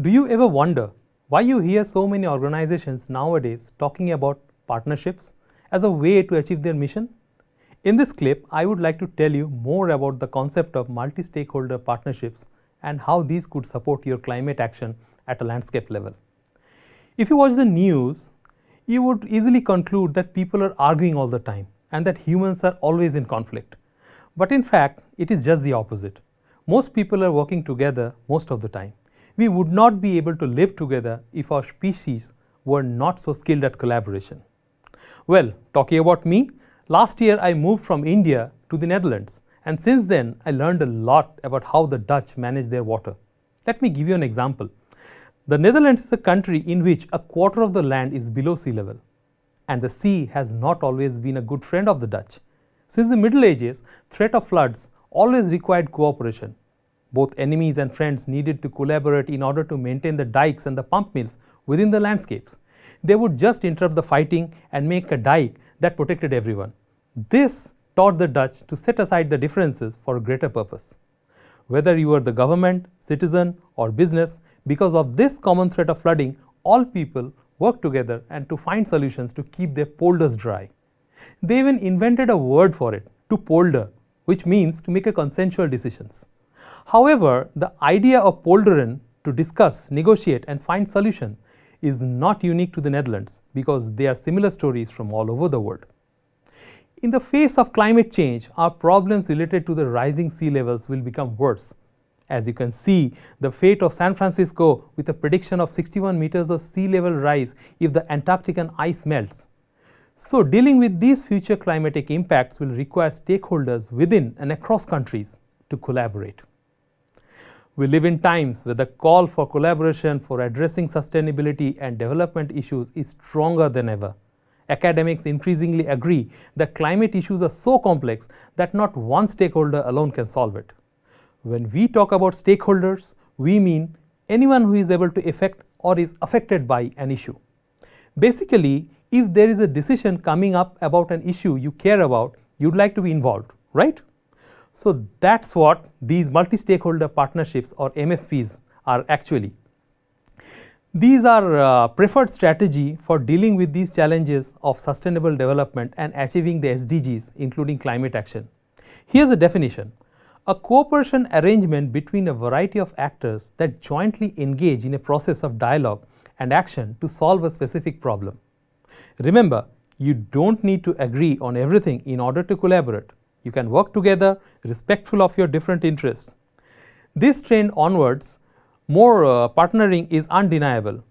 Do you ever wonder why you hear so many organizations nowadays talking about partnerships as a way to achieve their mission? In this clip, I would like to tell you more about the concept of multi-stakeholder partnerships and how these could support your climate action at a landscape level. If you watch the news, you would easily conclude that people are arguing all the time and that humans are always in conflict. But in fact, it is just the opposite. Most people are working together most of the time. We would not be able to live together if our species were not so skilled at collaboration. Well, talking about me, last year I moved from India to the Netherlands, and since then I learned a lot about how the Dutch manage their water. Let me give you an example. The Netherlands is a country in which a quarter of the land is below sea level, and the sea has not always been a good friend of the Dutch. Since the Middle Ages, threat of floods always required cooperation. Both enemies and friends needed to collaborate in order to maintain the dikes and the pump mills within the landscapes. They would just interrupt the fighting and make a dike that protected everyone. This taught the Dutch to set aside the differences for a greater purpose. Whether you are the government, citizen, or business, because of this common threat of flooding, all people work together and to find solutions to keep their polders dry. They even invented a word for it, to polder, which means to make a consensual decisions. However, the idea of polderen, to discuss, negotiate and find solutions, is not unique to the Netherlands because there are similar stories from all over the world. In the face of climate change, our problems related to the rising sea levels will become worse. As you can see, the fate of San Francisco with a prediction of 61 meters of sea level rise if the Antarctic ice melts. So dealing with these future climatic impacts will require stakeholders within and across countries to collaborate. We live in times where the call for collaboration for addressing sustainability and development issues is stronger than ever. Academics increasingly agree that climate issues are so complex that not one stakeholder alone can solve it. When we talk about stakeholders, we mean anyone who is able to affect or is affected by an issue. Basically, if there is a decision coming up about an issue you care about, you'd like to be involved, right? So that's what these multi-stakeholder partnerships or MSPs are actually. These are preferred strategy for dealing with these challenges of sustainable development and achieving the SDGs, including climate action. Here's a definition. A cooperation arrangement between a variety of actors that jointly engage in a process of dialogue and action to solve a specific problem. Remember, you don't need to agree on everything in order to collaborate. You can work together, respectful of your different interests. This trend onwards, more partnering is undeniable.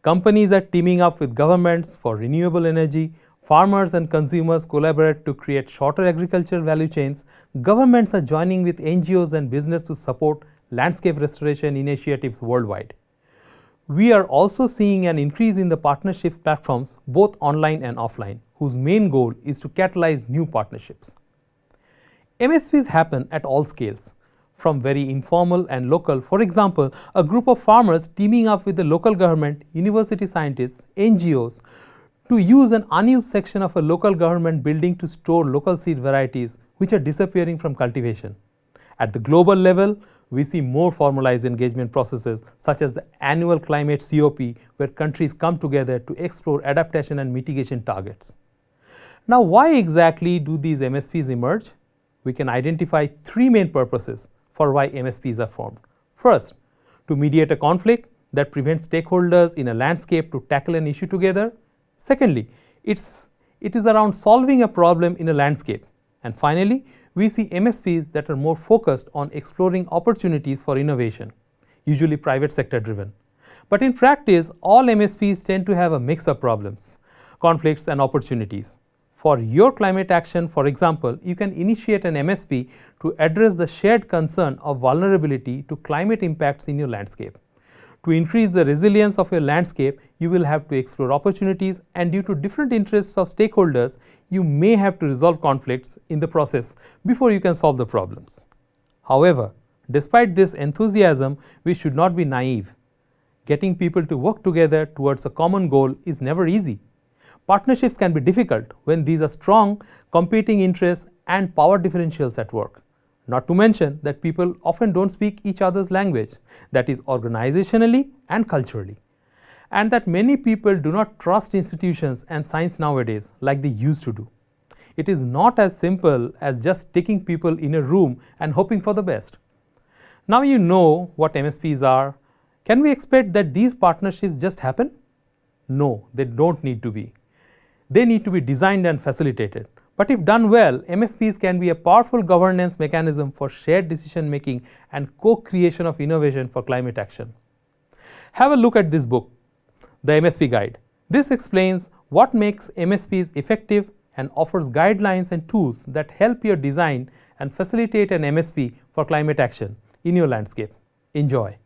Companies are teaming up with governments for renewable energy. Farmers and consumers collaborate to create shorter agricultural value chains. Governments are joining with NGOs and business to support landscape restoration initiatives worldwide. We are also seeing an increase in the partnerships platforms, both online and offline, whose main goal is to catalyze new partnerships. MSPs happen at all scales, from very informal and local. For example, a group of farmers teaming up with the local government, university scientists, NGOs, to use an unused section of a local government building to store local seed varieties which are disappearing from cultivation. At the global level, we see more formalized engagement processes such as the annual climate COP, where countries come together to explore adaptation and mitigation targets. Now, why exactly do these MSPs emerge? We can identify three main purposes for why MSPs are formed. First, to mediate a conflict that prevents stakeholders in a landscape to tackle an issue together. Secondly, it is around solving a problem in a landscape. And finally, we see MSPs that are more focused on exploring opportunities for innovation, usually private sector driven. But in practice, all MSPs tend to have a mix of problems, conflicts and opportunities. For your climate action, for example, you can initiate an MSP to address the shared concern of vulnerability to climate impacts in your landscape. To increase the resilience of your landscape, you will have to explore opportunities, and due to different interests of stakeholders, you may have to resolve conflicts in the process before you can solve the problems. However, despite this enthusiasm, we should not be naive. Getting people to work together towards a common goal is never easy. Partnerships can be difficult when these are strong competing interests and power differentials at work. Not to mention that people often don't speak each other's language, that is organizationally and culturally, and that many people do not trust institutions and science nowadays like they used to do. It is not as simple as just sticking people in a room and hoping for the best. Now you know what MSPs are. Can we expect that these partnerships just happen? No, they don't need to be. They need to be designed and facilitated. But if done well, MSPs can be a powerful governance mechanism for shared decision making and co-creation of innovation for climate action. Have a look at this book, The MSP Guide. This explains what makes MSPs effective and offers guidelines and tools that help you design and facilitate an MSP for climate action in your landscape. Enjoy.